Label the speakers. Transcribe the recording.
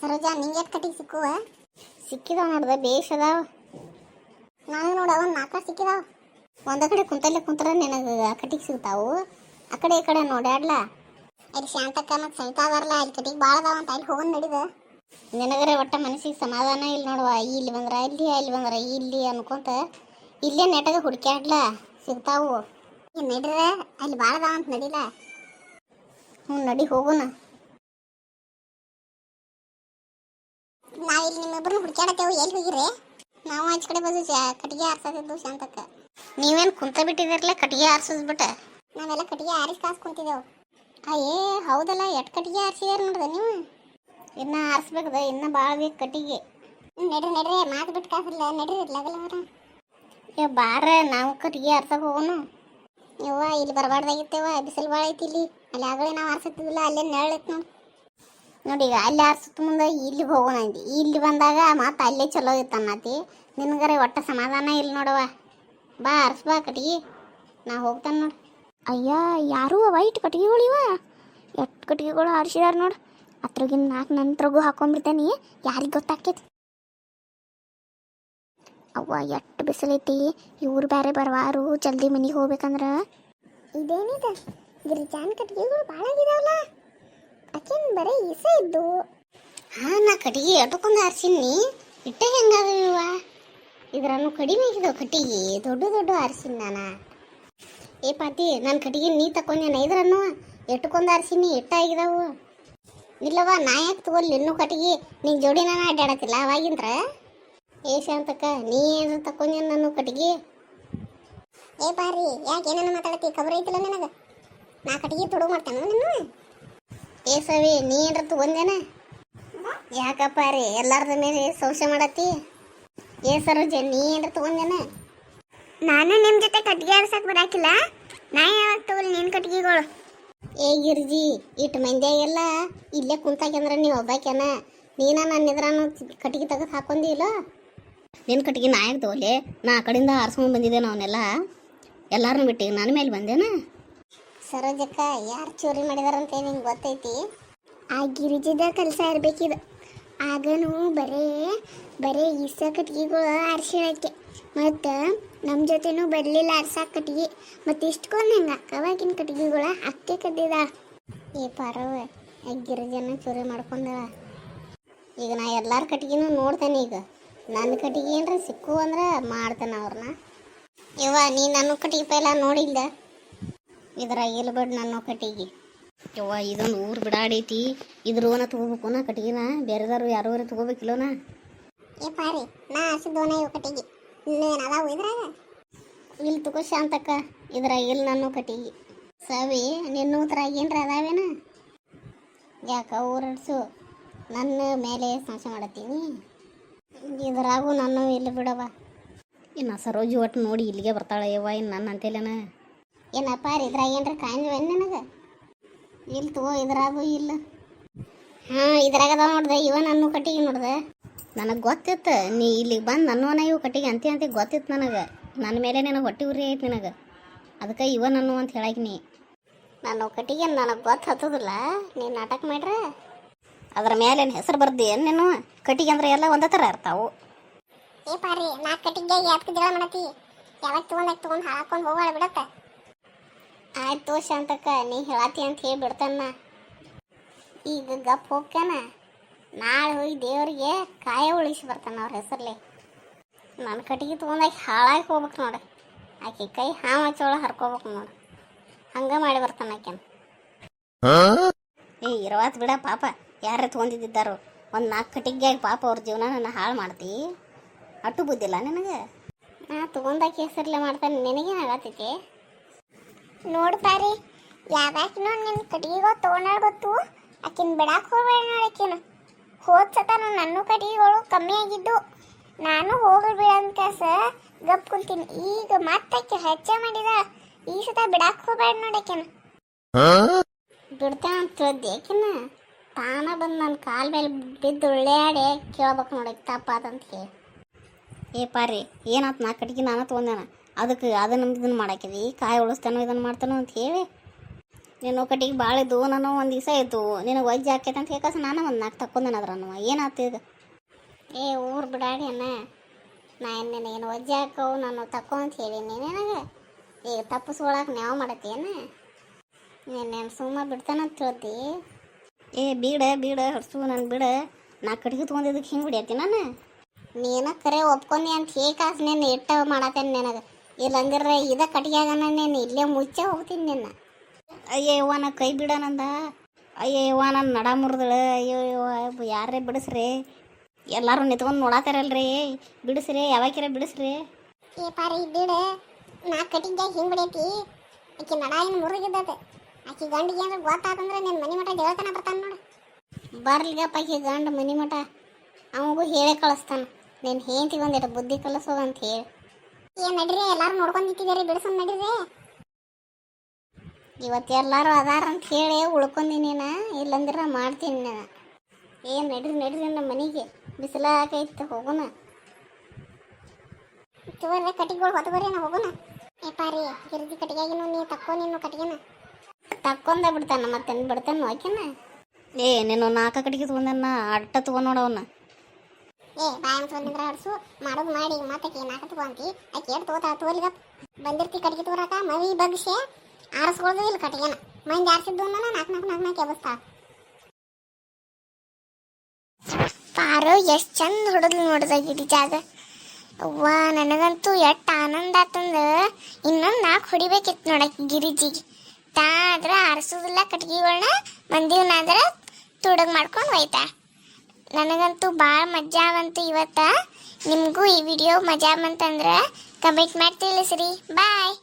Speaker 1: ಸರೋಜಾ ನಿಂಗೆ ಕಟಿಗೆ ಸಿಕ್ಕುವ ಸಿಕ್ಕಿದಾವ ನೋಡ್ದ ಬೇಷ್ ಅದಾವ. ನಾನು ನೋಡ ಒಂದು 4 ಸಿಕ್ಕಿದಾವ. ಒಂದ ಕಡೆ ಕುಂತಲ್ಲೇ ಕುಂತ್ರ ನಿನಗೆ ಕಟಿಗೆ ಸಿಗ್ತಾವು. ಆ ಕಡೆ ಈ ಕಡೆ ನೋಡ್ಯಾಡ್ಲ. ಅಲ್ಲಿ ಶಾಂತಕ್ಕ ಮತ್ತು ಸವಿತಾ ಅದಾರಲ್ಲ, ಅಲ್ಲಿ ಕಟಿಗೆ ಭಾಳ ಅದಾವ ಅಂತ ಅಲ್ಲಿ ಹೋಗೋಣ ನಡಿದ. ನಿನಗರೆ ಒಟ್ಟ ಮನಸ್ಸಿಗೆ ಸಮಾಧಾನ ಇಲ್ಲ ನೋಡುವ. ಇಲ್ಲಿ ಬಂದ್ರ ಅಲ್ಲಿ, ಅಲ್ಲಿ ಬಂದ್ರ ಇಲ್ಲಿ ಅನ್ಕೊಂತ ಇಲ್ಲೇ ನೆಟಗ ಹುಡುಕ್ಯಾಡ್ಲ, ಸಿಗ್ತಾವು. ನಡಿರ ಅಲ್ಲಿ ಭಾಳ ಅದಾವ ಅಂತ ನಡಿಲ್ಲ. ನಡಿ ಹೋಗೋಣ. ನಾವಿಲ್ಲಿ ನಿಮ್ಮಿಬ್ಬರನ್ನ ಹುಡುಕ್ಯಾಡತ್ತೇವು. ಎಲ್ಲಿ ಹೋಗಿರಿ? ನಾವು ಆಚೆ ಕಡೆ ಬಂದು ಕಟ್ಟಿಗೆ ಆರಿಸೋದಿದ್ದು ಶಾಂತಕ್ಕ. ನೀವೇನು ಕುಂತ ಬಿಟ್ಟಿದಿರಲ್ಲ ಕಟ್ಟಿಗೆ ಆರಿಸೋದು ಬಿಟ್ಟ? ನಾವೆಲ್ಲ ಕಟ್ಟಿಗೆ ಆರಿಸಿ ಕಾಸು ಕುಂತಿದ್ದೆವು. ಅಯ್ಯೇ ಹೌದಲ್ಲ, ಎಷ್ಟು ಕಟ್ಟಿಗೆ ಆರಿಸಿದಾರ ನೋಡ್ದೆ ನೀವು? ಇನ್ನು ಆರಿಸ್ಬೇಕದ, ಇನ್ನು ಭಾಳ ಬೇಕು ಕಟ್ಟಿಗೆ. ನಡ್ರಿ ನಡ್ರಿ, ಮಾತು ಬಿಟ್ಟು ಕಾಸಿಲ್ಲ, ನಡ್ರಿ ಲಗಲವರ. ಏ ಬಾರ, ನಾವು ಕಟ್ಟಿಗೆ ಆರ್ಸಕ್ಕೆ ಹೋಗೋಣ. ಯವ್ವ ಇಲ್ಲಿ ಬರಬಾರ್ದಾಗಿತ್ತೇವ, ಬಿಸಿಲು ಭಾಳ ಐತಿ ಇಲ್ಲಿ. ಅಲ್ಲಿ ಆಗಲೇ ನಾವು ಆರಿಸಿದ್ದಿಲ್ಲ, ಅಲ್ಲೇ ನೆರಳೈತೆ ನೋಡಿ. ನೋಡಿ ಈಗ ಅಲ್ಲಿ ಆರಿಸುತ್ತ ಮುಂದೆ ಇಲ್ಲಿಗೆ ಹೋಗೋಣ ಅಂದಿ. ಇಲ್ಲಿ ಬಂದಾಗ ಮತ್ತೆ ಅಲ್ಲೇ ಚಲೋ ಇತ್ತು ಅನ್ನತಿ. ನಿನಗರೆ ಒಟ್ಟ ಸಮಾಧಾನ ಇಲ್ಲ ನೋಡವ. ಬಾ ಆರಿಸ್ಬಾ ಕಟ್ಟಿಗೆ, ನಾ ಹೋಗ್ತಾನೆ ನೋಡಿ.
Speaker 2: ಅಯ್ಯ ಯಾರೂ ವೈಟ್ ಕಟ್ಟಿಗೆಗಳಿವ, ಎಷ್ಟು ಕಟ್ಟಿಗೆಗಳು ಆರಿಸಿದಾರ ನೋಡು. ಅದ್ರಾಗಿನ 4 ನಂತರಗೂ ಹಾಕೊಂಡ್ಬಿಡ್ತೇನೆ, ಯಾರಿಗೆ ಗೊತ್ತಾಕೈತಿ. ಅವ್ವ ಎಷ್ಟು ಬಿಸಿಲೈತಿ. ಇವ್ರು ಬೇರೆ ಬರವಾರು, ಜಲ್ದಿ ಮನೆಗೆ ಹೋಗ್ಬೇಕಂದ್ರೆ.
Speaker 1: ಇದೇನಿದೆ ಗಿರಿಜಾನ್ ಕಟ್ಟಿಗೆಗಳು ಭಾಳ ಆಗಿದಾವಲ್ಲ. ಅಕ್ಕೇನು ಬರೀ ಇಸ ಇದ್ದು. ಹಾಂ, ನಾ ಕಟ್ಟಿಗೆ ಎಟ್ಕೊಂದು ಆರಿಸಿನಿ. ಇಟ್ಟ ಹೆಂಗಾಗವ ಇದ್ರನ್ನು ಕಡಿಮೆ ಆಗಿದಾವ ಕಟ್ಟಿಗೆ. ದೊಡ್ಡ ದೊಡ್ಡ ಆರಿಸಿನಿ ನಾನು. ಏ ಪಾತಿ, ನನ್ನ ಕಟ್ಟಿಗೆ ನೀ ತಕೊಂಡೇನ? ಇದ್ರನ್ನು ಎಟ್ಕೊಂದು ಆರಿಸಿನಿ, ಇಟ್ಟ ಆಗಿದಾವು. ಇಲ್ಲವ ನಾ ಯಾಕೆ ತಗೊಳ್ಳಿ ಇನ್ನೂ ಕಟ್ಟಿಗೆ? ನಿನ್ನ ಜೋಡಿ ನಾನು ಅಡ್ಡಾಡತ್ತಿಲ್ಲ ಅವಾಗಿಂದ್ರ. ಏ ಶಾಂತಕ್ಕ, ನೀ ಏನು ತಕೊಂಡೇನು ನಾನು ಕಟ್ಟಿಗೆ? ಏ ಬಾರಿ, ಯಾಕೆ ಏನೇನು ಮಾತಾಡತ್ತಿ? ಖಬರ್ ಐತಿಲ್ಲ ನನಗೆ. ನಾ ಕಟ್ಟಿಗೆ ತೊಡಗು ಮಾಡ್ತೇನೆ ನೀನು. ಏ ಸವಿ, ನೀ ಏನ್ರ ತಗೊಂಡೇನ? ಯಾಕಪ್ಪ ರೀ ಎಲ್ಲಾರ್ದ ಮೇಲೆ ಸಂಶಯ ಮಾಡತ್ತಿ? ಏ ಸರೋಜ, ನೀ ಏನ್ರ ತಗೊಂಡೇನ?
Speaker 2: ನಾನು ನಿಮ್ಮ ಜೊತೆ ಕಟ್ಟಿಗೆ ಆರ್ಸಕ್ಕೆ ಬರಾಕಿಲ್ಲ. ನಾ ಯಾವಾಗ ತಗೊಳ್ಳಿ ನಿನ್ನ ಕಟ್ಟಿಗೆಗಳು?
Speaker 1: ಏ ಗಿರ್ಜಿ, ಇಟ್ಟು ಮಂದಿಯಾಗೆಲ್ಲ ಇಲ್ಲೇ ಕುಂತಾಕಂದ್ರೆ ನೀವು ಒಬ್ಬಾಕ್ಯಾನ. ನೀನ ನನ್ನ ಎದುರಾನು ಕಟ್ಟಿಗೆ ತೆಗೆದು ಹಾಕೊಂಡಿಲ್ಲ. ನಿನ್ನ ಕಟ್ಟಿಗೆ ನಾ ಯಾಕೆ ತಗೊಳ್ಳಿ? ನಾ ಆ ಕಡೆಯಿಂದ ಆರಿಸ್ಕೊಂಡು ಬಂದಿದ್ದೆ. ಅವನ್ನೆಲ್ಲ ಎಲ್ಲಾರನ್ನೂ ಬಿಟ್ಟು ನನ್ನ ಮೇಲೆ ಬಂದೇನ? ಸರೋಜಕ್ಕ, ಯಾರು ಚೋರಿ ಮಾಡಿದಾರಂತ ನಿಂಗೆ ಗೊತ್ತೈತಿ?
Speaker 2: ಆ ಗಿರಿಜಿದ ಕೆಲಸ ಇರಬೇಕಿದು. ಆಗನೂ ಬರೇ ಇಸ ಕಟ್ಟಿಗೆಗಳು ಆರಿಸಿಳಕ್ಕೆ, ಮತ್ತು ನಮ್ಮ ಜೊತೆನೂ ಬರಲಿಲ್ಲ ಆರ್ಸಾಕ ಕಟ್ಟಿಗೆ. ಮತ್ತು ಇಷ್ಟೊಂದು ಹೆಂಗೆ ಅಕ್ಕವಾಗಿನ ಕಟ್ಟಿಗೆಗಳ ಅಕ್ಕೆ ಕದ್ದಿದ.
Speaker 1: ಏ ಪಾರವ, ಗಿರಿಜನ ಚೋರಿ ಮಾಡ್ಕೊಂಡಳ. ಈಗ ನಾ ಎಲ್ಲಾರ ಕಟ್ಟಿಗೆನೂ ನೋಡ್ತೇನೆ. ಈಗ ನನ್ನ ಕಟ್ಟಿಗೆ ಏನ್ರ ಸಿಕ್ಕು ಅಂದ್ರೆ ಮಾಡ್ತೇನೆ ಅವ್ರನ್ನ. ಯವ್ವ, ನೀ ನನ್ನ ಕಟ್ಟಿಗೆ ಪೈಲ ನೋಡಿಲ್ಲ? ಇದ್ರಾಗ ಇಲ್ಲ ಬಿಡ್ ನನ್ನ ಕಟ್ಟಿಗೆ. ಯವ್ವ, ಇದೊಂದು ಊರು ಬಿಡಾಡೈತಿ. ಇದ್ರವನ ತಗೋಬೇಕು ನಾ ಕಟ್ಟಿಗೆನ. ಬೇರೆದಾರು ಯಾರು ತಗೋಬೇಕಿಲ್ಲೋನ. ಏ ಪಾರಿ, ನಾ ಹಸಿದೋನ ಇವು ಕಟ್ಟಿಗೆ. ಇನ್ನೇನು ಅದಾವು ಇದ್ರಾಗ? ಇಲ್ಲಿ ತಗೋ ಶಾಂತಕ್ಕ, ಇದ್ರಾಗ ಇಲ್ಲ ನನ್ನ ಕಟ್ಟಿಗೆ. ಸವಿ, ನಿನ್ನ ಉದ್ರಾಗ ಏನ್ರ ಅದಾವೇನ? ಯಾಕ ಊರಡ್ಸು ನನ್ನ ಮೇಲೆ ಸಂಶಯ ಮಾಡತ್ತೀನಿ? ಇದ್ರಾಗೂ ನಾನು ಇಲ್ಲಿ ಬಿಡವ. ಇನ್ನು ಸರೋಜಿ ಒಟ್ಟು ನೋಡಿ ಇಲ್ಲಿಗೆ ಬರ್ತಾಳೆ. ಯವ್ವ, ಇನ್ನು ನನ್ನ ಅಂತೇಲೇನ? ಏನಪ್ಪ ಇದ್ರಾಗ ಏನ್ರ ಕಾಯ್ವೇನು ನನಗೆ? ಇಲ್ಲಿ ತಗೋ, ಇದ್ರಾಗೂ ಇಲ್ಲ. ಹಾಂ, ಇದ್ರಾಗ ಅದಾವ ನೋಡ್ದೆ. ಇವ ನನ್ನ ಕಟ್ಟಿಗೆ ನೋಡ್ದೆ. ನನಗೆ ಗೊತ್ತಿತ್ತು ನೀ ಇಲ್ಲಿಗೆ ಬಂದು ನನ್ನವನ ಇವು ಕಟ್ಟಿಗೆ ಅಂತ ಗೊತ್ತಿತ್ತು ನನಗೆ. ನನ್ನ ಮೇಲೆ ನನಗೆ ಹೊಟ್ಟೆ ಉರಿ ಐತಿ ನಿನಗೆ. ಅದಕ್ಕೆ ಇವ ನನ್ನ ಅಂತ ಹೇಳಾಕಿನಿ. ನನ್ನ ಕಟ್ಟಿಗೆ ನನಗೆ ಗೊತ್ತು ಹತ್ತದಿಲ್ಲ. ನೀನು ನಾಟಕ ಮಾಡ್ರೆ ಅದ್ರ ಮೇಲೆ ಹೆಸರು ಬರ್ದಿ ಏನು ನೀನು? ಕಟ್ಟಿಗೆ ಅಂದ್ರೆ ಎಲ್ಲ ಒಂದೇ ಥರ ಇರ್ತಾವು. ಏ ಪಾರಿ, ನಾ ಕಟ್ಟಿಗೆ ಯಾಕೆ ಜಗಳ ಮಾಡತ್ತಿ? ಯಾವಾಗ ತೊಗೊಂಡು ಹಾಕೊಂಡು ಹೋಗೋಣ ಬಿಡತ್ತೆ. ಆಯ್ತು ಶಾಂತಕ್ಕ, ನೀ ಹೇಳತ್ತಿ ಅಂತ ಹೇಳಿ ಬಿಡ್ತಾನ. ಈಗ ಗಪ್ ಹೋಗ್ಯಾನ. ನಾಳೆ ಹೋಗಿ ದೇವರಿಗೆ ಕಾಯ ಉಳಿಸಿ ಬರ್ತಾನೆ ಅವ್ರ ಹೆಸರ್ಲಿ. ನನ್ನ ಕಟ್ಟಿಗೆ ತೊಗೊಂಡಾಗ ಹಾಳಾಗಿ ಹೋಗ್ಬೇಕು ನೋಡಿ. ಆಕೆ ಕೈ ಹಾವು ಹಚ್ಚೋಳ ಹರ್ಕೋಬೇಕು ನೋಡಿ. ಹಂಗೆ ಮಾಡಿ ಬರ್ತಾನೆ ಆಕೆನ. ಏ ಇರವಾತ್ ಬಿಡ ಪಾಪ, ಯಾರೇ ತೊಗೊಂಡಿದ್ದಾರೋ. ಒಂದು 4 ಕಟ್ಟಿಗೆ ಪಾಪ ಅವ್ರ ಜೀವನ ನನ್ನ ಹಾಳು ಮಾಡ್ತಿ. ಅಟ್ಟು ಬುದ್ಧಿಲ್ಲ ನಿನಗೆ? ನಾ ತೊಗೊಂಡಾಕೆ ಹೆಸರ್ಲೆ ಮಾಡ್ತಾನೆ, ನಿನಗೇನಾಗತ್ತೈತಿ?
Speaker 2: ನೋಡು ಪಾರಿ, ಯಾವಾಕಿನೂ ನಿನ್ನ ಕಟ್ಟಿಗೆಗಳು ತೊಗೊಂಡಾಳ ಗೊತ್ತು. ಆಕಿನ ಬಿಡಾಕ್ ಹೋಗ್ಬೇಡ ನೋಡಕಿನ. ಹೋದ ಸತ ನನ್ನ ಕಟ್ಟಿಗೆಗಳು ಕಮ್ಮಿ ಆಗಿದ್ದು, ನಾನು ಹೋಗಲ್ ಬಿಡಂತ ಗಪ್ ಕುಂತೀನಿ. ಈಗ ಮತ್ತೆ ಹೆಚ್ಚ ಮಾಡಿದ. ಈ ಸತ ಬಿಡಾಕ್ ಹೋಗ್ಬೇಡ ನೋಡಕಿನ.
Speaker 1: ಬಿಡ್ತೇನೆ ಅಂತ ತಿಳಿದ್ದೆ ಆಕಿನ. ತಾನ ಬಂದು ನನ್ನ ಕಾಲ ಮೇಲೆ ಬಿದ್ದು ಉಳ್ಳಾಡಿ ಕೇಳ್ಬೇಕು ನೋಡಿ ತಪ್ಪಾದಂತ ಹೇಳಿ. ಏ ಪಾರಿ, ಏನಾಯ್ತು? 4 ಕಟ್ಟಿಗೆ ನಾನು ತೊಗೊಂಡೇನ. ಅದಕ್ಕೆ ಅದನ್ನು ಇದನ್ನು ಮಾಡಾಕಿದಿ. ಕಾಯಿ ಉಳಿಸ್ತಾನೋ ಇದನ್ನು ಮಾಡ್ತಾನೋ ಅಂತ ಹೇಳಿ ನೀನು ಕಟ್ಟಿಗೆ ಭಾಳ ಇದ್ದು ನಾನು ಒಂದು ದಿವಸ ಇದ್ದು ನಿನಗೆ ವಜ್ಜೆ ಆಕೈತೆ ಅಂತ ಹೇಳಸ ನಾನು ಒಂದು ನಾಲ್ಕು ತಕ್ಕೊಂಡನ ಅದ್ರ ಅನ್ನವ ಏನಾಯ್ತು ಈಗ ಏ ಊರು ಬಿಡಾಡಿ ಅಣ್ಣ ನಾನು ಏನು ವಜ್ಜೆ ಹಾಕವು ನಾನು ತಕ್ಕೋ ಅಂತ ಹೇಳೀನಿ ನನಗೆ ಈಗ ತಪ್ಪಿಸ್ಕೊಳಕ್ಕೆ ನಾವು ಮಾಡತ್ತೇನು ನೀನು ಸುಮ್ಮ ಬಿಡ್ತಾನಂತ ಹೇಳ್ತಿ ಏ ಬೀಡ ಹರ್ಸು ನಾನು ಬಿಡ ನಾ ಕಟ್ಟಿಗೆ ತೊಗೊಂಡಿದ್ದಕ್ಕೆ ಹಿಂಗೆ ಬಿಡಿಯತ್ತಿ ನಾನು ನೀನ ಕರೆ ಒಪ್ಕೊಂಡಿ ಅಂತ ಹೇಗಾಸ್ ನೀನು ಇಟ್ಟ ಮಾಡತ್ತೇನೆ ನಿನಗೆ ಇಲ್ಲಂದ್ರೆ ಇದ ಕಟ್ಟಿಗೆಯಾಗನ ನೀನು ಇಲ್ಲೇ ಮುಚ್ಚೆ ಹೋಗ್ತೀನಿ ನಿನ್ನ ಅಯ್ಯವ್ವ ನಾ ಕೈ ಬಿಡನಂದ ಅಯ್ಯವ್ವ ನಾನು ನಡ ಮುರಿದಳು ಅಯ್ಯೋ ಯಾರೇ ಬಿಡಿಸ್ರಿ ಎಲ್ಲರೂ ನಿಂತ್ಕೊಂಡು ನೋಡತ್ತಾರಲ್ರಿ ಬಿಡಿಸ್ರಿ ಯಾವಾಕಿರ ಬಿಡಿಸ್ರಿ
Speaker 2: ಏ ಪಾರಿ ಬಿಡ ನಾ ಕಟ್ಟಿದ್ದಾಗ ಹಿಂಗ್ ಬಿಡೈತಿ ಆಕಿ ನಡ ಏನು ಮುರಿಗಿದ್ದದ ಆಕಿ ಗಂಡಿಗೆ ಏನಾರ ಗೊತ್ತಾತಂದ್ರೆ ನಿನ್ನ ಮನೆ ಮಠ ಗೆಳತನ ಬರ್ತಾನೆ ನೋಡು
Speaker 1: ಬರ್ಲಿಗಪ್ಪ ಆಕಿ ಗಂಡ ಮನಿ ಮಠ ಅವಗೂ ಹೇಳೇ ಕಳಿಸ್ತಾನ ನೀನು ಹೆಂಡ್ತಿಗೆ ಒಂದಿಟ್ಟು ಬುದ್ಧಿ ಕಲಿಸೋದು ಅಂತ ಹೇಳಿ
Speaker 2: ಏನ್ ನಡ್ರಿ ಎಲ್ಲಾರು ನೋಡ್ಕೊಂಡ್ ನಿಂತಿದ್ದೀರಿ ಬಿಡಿಸೋನ್ ನಡ್ರಿ
Speaker 1: ಇವತ್ತು ಎಲ್ಲರೂ ಅದಾರ ಅಂತ ಹೇಳಿ ಉಳ್ಕೊಂದಿನಿ ನಾ ಇಲ್ಲಂದ್ರೆ ಮಾಡ್ತೀನಿ ನಾನು ಏನು ನಡ್ರಿ ನಮ್ಮ ಮನೆಗೆ ಬಿಸಿಲ ಹಾಕೈತೆ ಹೋಗೋಣ
Speaker 2: ತಗೋರ್ರೆ ಕಟ್ಟಿಗೆಗಳು ಹೊತ್ತಗೋರಿ ನಾ ಹೋಗೋಣ ಏ ಪಾರಿ ಗಿರ್ಜಿ ಕಟ್ಟಿಗೆಗಿನೂ ನೀ ತಕ್ಕೋ ನೀನು ಕಟ್ಟಿಗೆನ
Speaker 1: ತಕ್ಕೊಂದ ಬಿಡ್ತಾನ ಮತ್ತೆ ಬಿಡ್ತಾನ ಆಕಿನ ಏ ನೀನು ನಾಲ್ಕು ಕಡೆಗೆ ತೊಗೊಂಡನ್ನ ಅಡ್ಡ ತೊಗೊಂಡು ನೋಡವನ್ನ
Speaker 2: ಏ ಬಾಯಂ ತೊಂದ್ರೆ ಅಡ್ಸು ಮಾಡೋದು ಮಾಡಿ ಮಾತಕ್ಕೆ ನಾಕ ತಗೊಂತಿ ಆಕೆ ಏಟ್ ತಗೋತಾ ತೋಲಿಗ ಬಂದಿರ್ತಿ ಕಟ್ಟಿಗೆ ತಗೋರಾಕ ಮವಿ ಬಗ್ಸೆ ಆರಿಸ್ಕೊಳ್ಳೋದು ಇಲ್ಲ ಕಟ್ಟಿಗೆನ ಮಂದಿ ಆರಿಸಿದ್ದು ನಾಲ್ಕು ಎಬಸ್ತಾ ಪಾರು ಎಷ್ಟು ಚಂದ ಹೊಡೆದ್ಲು ನೋಡ್ದಾಗಿಡಿ ಜಾಗ ಅವ್ವ ನನಗಂತೂ ಎಷ್ಟು ಆನಂದ ಆತಂದ ಇನ್ನೊಂದು 4 ಹೊಡಿಬೇಕಿತ್ತು ನೋಡಕ್ಕೆ ಗಿರಿಜಿಗೆ ತಾ ಆದ್ರೆ ಆರಿಸೋದಿಲ್ಲ ಕಟ್ಗಿಗಳನ್ನ ಮಂದಿವನಾದ್ರೆ ತುಡಗ್ ಮಾಡ್ಕೊಂಡು ಹೋಯ್ತಾ ನನಗಂತೂ ಭಾಳ ಮಜಾ ಬಂತು ಇವತ್ತ ನಿಮಗೂ ಈ ವಿಡಿಯೋ ಮಜಾ ಬಂತಂದ್ರೆ ಕಮೆಂಟ್ ಮಾಡಿ ತಿಳಿಸ್ರಿ ಬಾಯ್